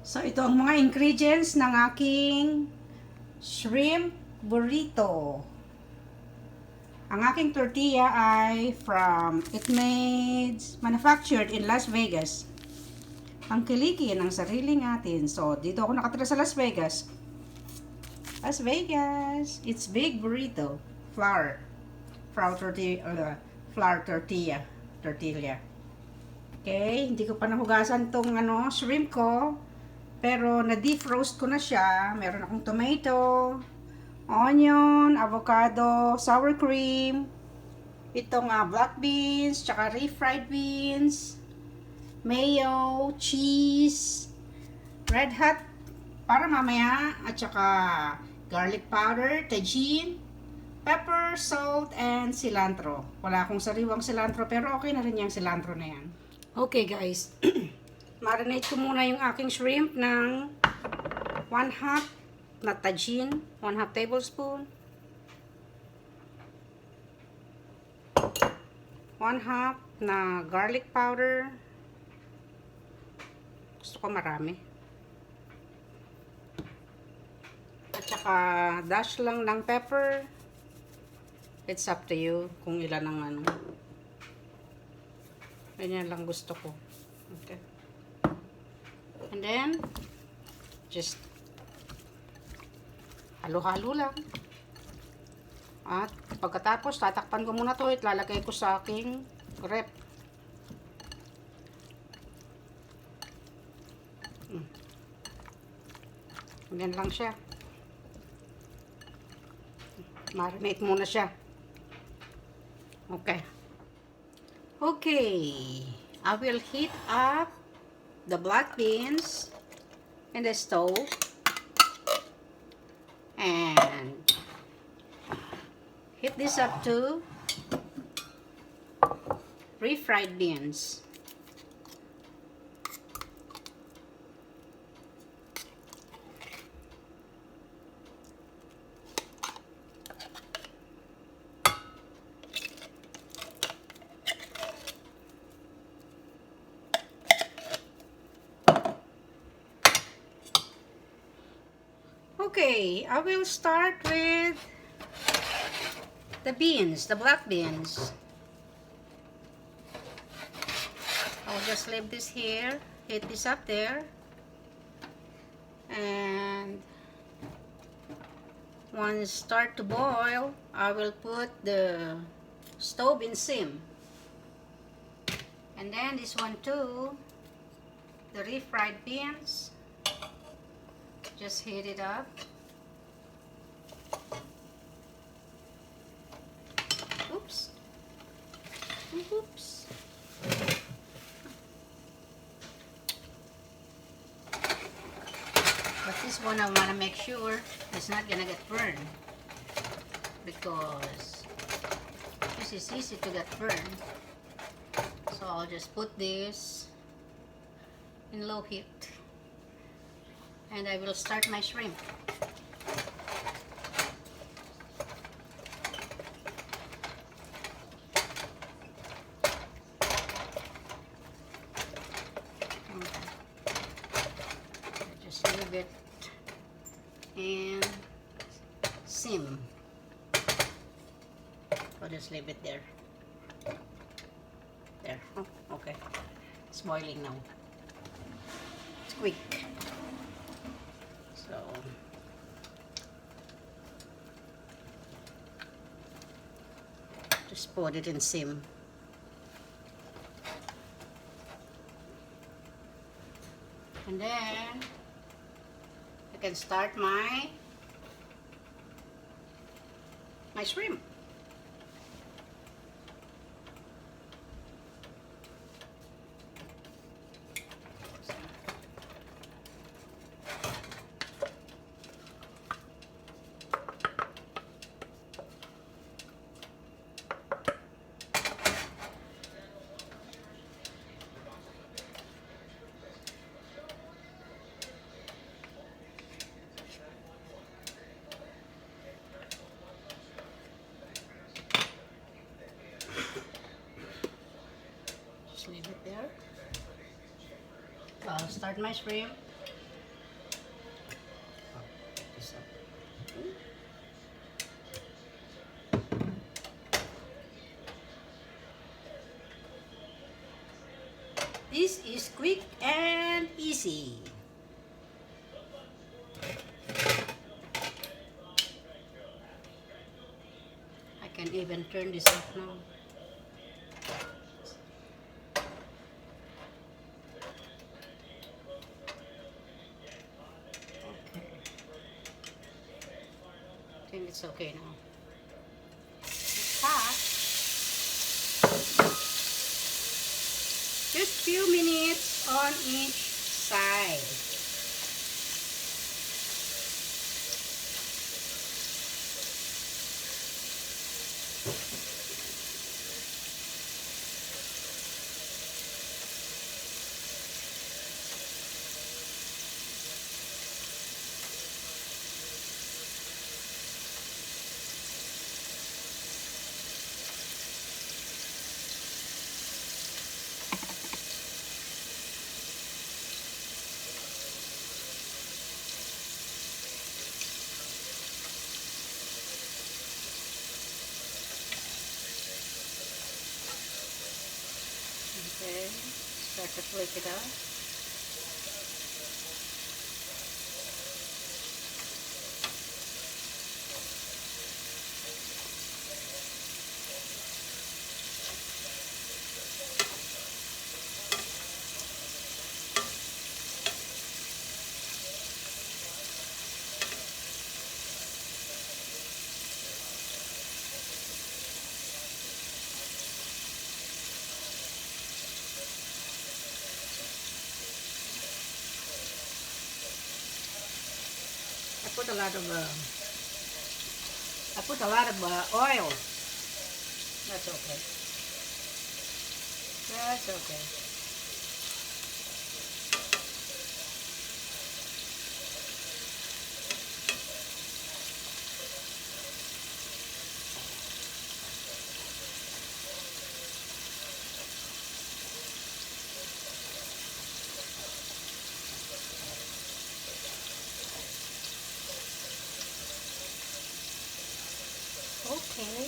So, ito ang mga ingredients ng aking shrimp burrito. Ang aking tortilla ay manufactured in Las Vegas. Ang kiliki ng sariling atin. So, dito ako nakatira sa Las Vegas. Las Vegas. It's big burrito. Flour tortilla. Tortilla. Okay, hindi ko pa nahugasan tong shrimp ko. Pero na-defrost ko na siya. Meron akong tomato, onion, avocado, sour cream, itong black beans, tsaka refried beans, mayo, cheese, red hot para mamaya, at tsaka garlic powder, tajin, pepper, salt, and cilantro. Wala akong sariwang cilantro pero okay na rin yung cilantro na yan. Okay guys, marinate ko muna yung aking shrimp ng 1/2 na tajin, 1/2 tablespoon, 1/2 na garlic powder, gusto ko marami, at saka dash lang ng pepper. It's up to you kung ilan ang ganyan lang gusto ko. Okay. And then, just halo-halo lang. At pagkatapos, tatakpan ko muna to at lalagay ko sa aking rep. Ganyan lang siya. Marinate muna siya. Okay. Okay. I will heat up the black beans in the stove and heat this up to refried beans. Okay, I will start with the beans, the black beans. I'll just leave this here, heat this up there, and once start to boil, I will put the stove in sim. And then this one too, the refried beans. Just heat it up. Oops. Oops. But this one I want to make sure it's not gonna get burned, because this is easy to get burned. So I'll just put this in low heat. And I will start my shrimp. Okay. Just leave it and sim. I'll just leave it there. There. Oh, okay. It's boiling now. It's quick. So, just put it in sim. And then I can start my shrimp. Leave it there. I'll start my shrimp. So, this is quick and easy. I can even turn this off now. Okay. I think it's okay now. Hot. Just few minutes on each side. Okay, start to flake it out. I put a lot of oil. That's okay. That's okay. Okay.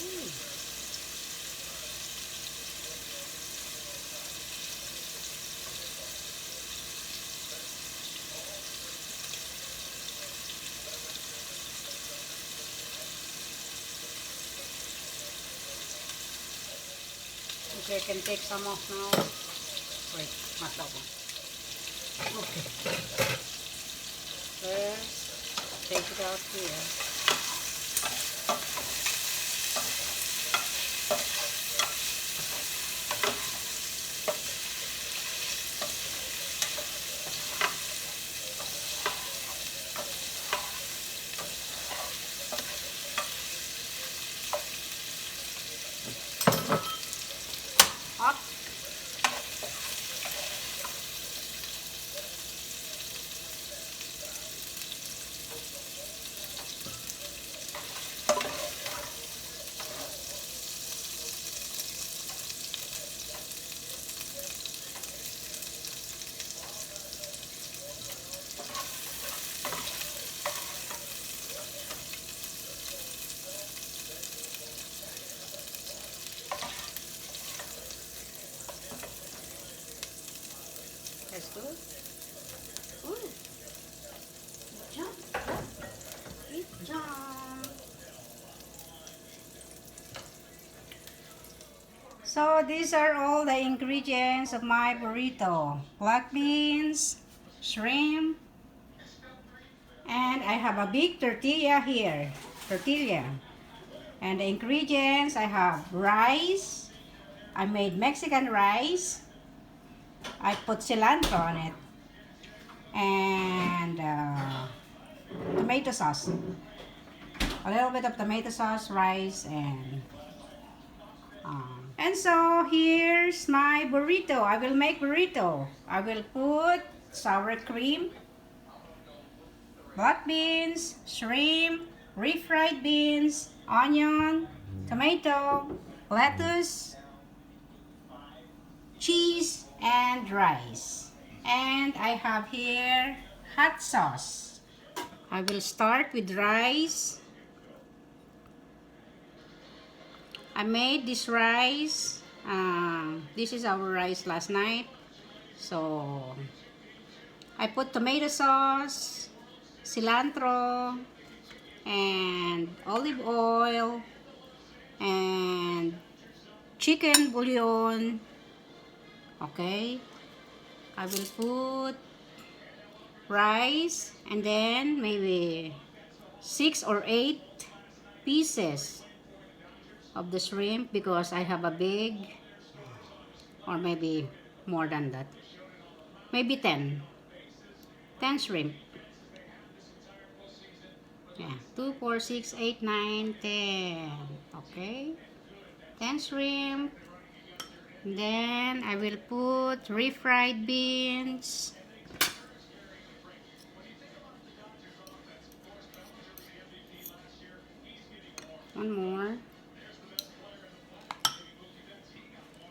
Okay, I can take some off now. Wait, not that one. Okay. First, take it out here. Up. That's good. Ooh. Jump. Good job. So these are all the ingredients of my burrito. Black beans, shrimp, and I have a big tortilla here. Tortilla. And the ingredients, I have rice. I made Mexican rice. I put cilantro on it. And tomato sauce. A little bit of tomato sauce, rice, and so here's my burrito. I will make burrito. I will put sour cream, black beans, shrimp, refried beans, onion, tomato, lettuce, cheese, and rice. And I have here hot sauce. I will start with rice. I made this rice. This is our rice last night. So I put tomato sauce, cilantro, and olive oil, and chicken bouillon. Okay, I will put rice and then maybe 6 or 8 pieces of the shrimp because I have a big, or maybe more than that, maybe 10 shrimp. Yeah, 2, 4, 6, 8, 9, 10. Okay, 10 shrimp. And then I will put refried beans. One more.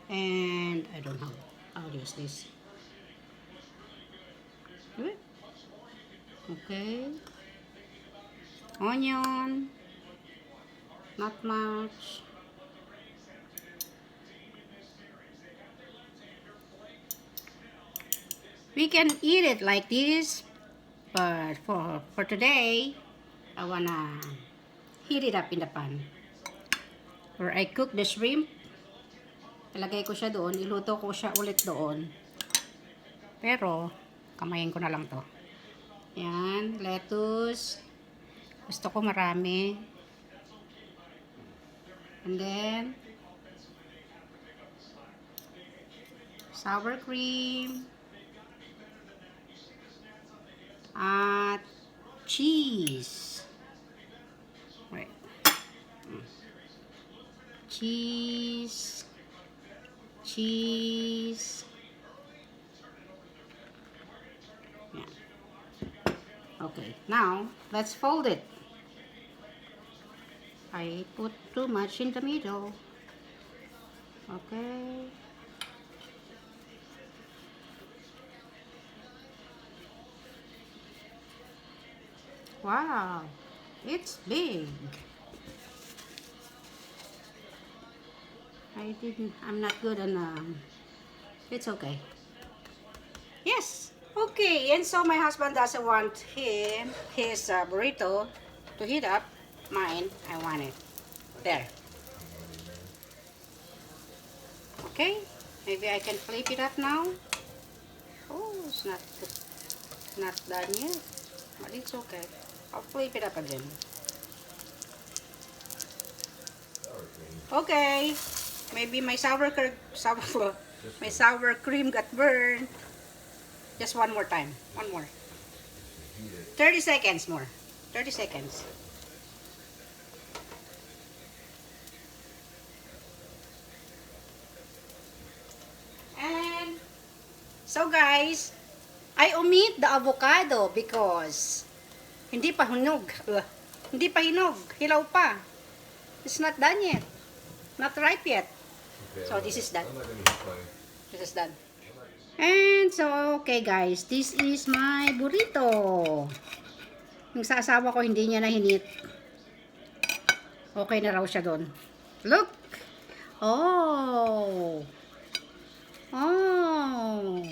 And I don't know. I'll use this. Good. Okay. Onion. Not much. We can eat it like this, but for today, I wanna heat it up in the pan. Where I cook the shrimp, ilagay ko siya doon, iluto ko siya ulit doon. Pero, kamayin ko na lang to. Yan, lettuce. Gusto ko marami. And then, sour cream. At cheese. Right. Cheese. Yeah. Okay, now let's fold it. I put too much in the middle. Okay. Wow, it's big. I'm not good on, it's okay. Yes, okay, and so my husband doesn't want his burrito to heat up. Mine, I want it. There. Okay, maybe I can flip it up now. Oh, it's not done yet, but it's okay. I'll flip it up again. Okay. Maybe my sour cream got burned. Just one more time. One more. 30 seconds more. 30 seconds. And so guys, I omit the avocado because hindi pa hinog. Hindi pa hinog. Hilaw pa. It's not done yet. Not ripe yet. Okay, so this is done. This is done. And so, okay guys, this is my burrito. Yung sa asawa ko, hindi niya nahinit. Okay na raw siya doon. Look! Oh! Oh!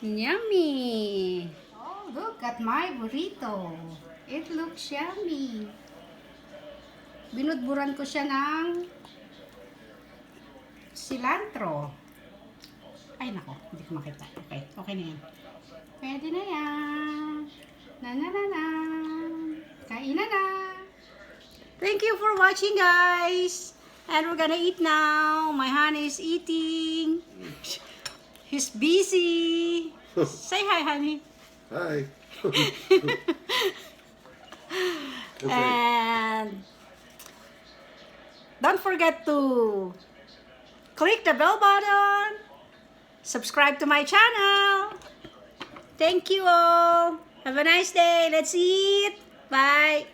Yummy! Oh, look at my burrito. It looks yummy. Binudburan ko siya ng cilantro. Ay, nako. Hindi ko makita. Okay. Okay na yan. Pwede na yan. Na. Kain na na. Thank you for watching, guys. And we're gonna eat now. My honey is eating. He's busy. Say hi, honey. Hi. And don't forget to click the bell button. Subscribe to my channel. Thank you all. Have a nice day. Let's eat. Bye.